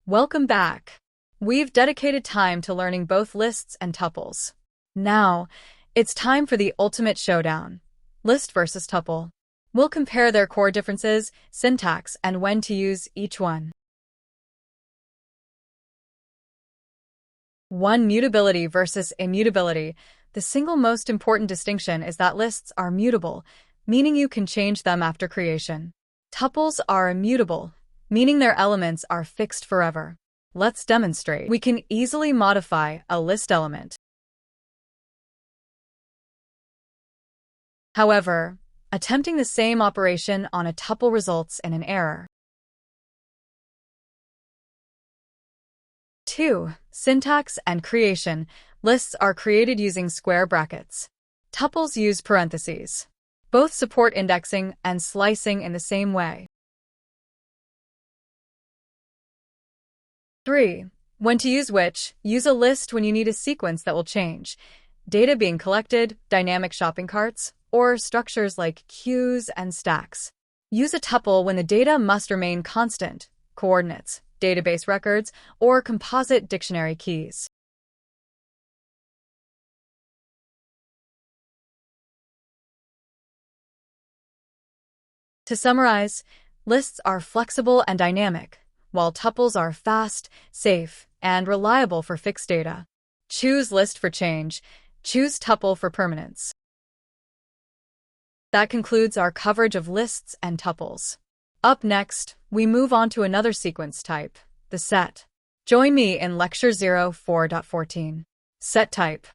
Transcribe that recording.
Welcome back. We've dedicated time to learning both lists and tuples. Now, it's time for the ultimate showdown. List versus tuple. We'll compare their core differences, syntax, and when to use each one. 1. Mutability versus immutability. The single most important distinction is that lists are mutable, meaning you can change them after creation. Tuples are immutable, meaning their elements are fixed forever. Let's demonstrate. We can easily modify a list element. However, attempting the same operation on a tuple results in an error. 2. Syntax and creation. Lists are created using square brackets. Tuples use parentheses. Both support indexing and slicing in the same way. 3. When to use which. Use a list when you need a sequence that will change. Data being collected, dynamic shopping carts, or structures like queues and stacks. Use a tuple when the data must remain constant, coordinates, database records, or composite dictionary keys. To summarize, lists are flexible and dynamic, while tuples are fast, safe, and reliable for fixed data. Choose list for change. Choose tuple for permanence. That concludes our coverage of lists and tuples. Up next, we move on to another sequence type, the set. Join me in Lecture 04.14. Set type.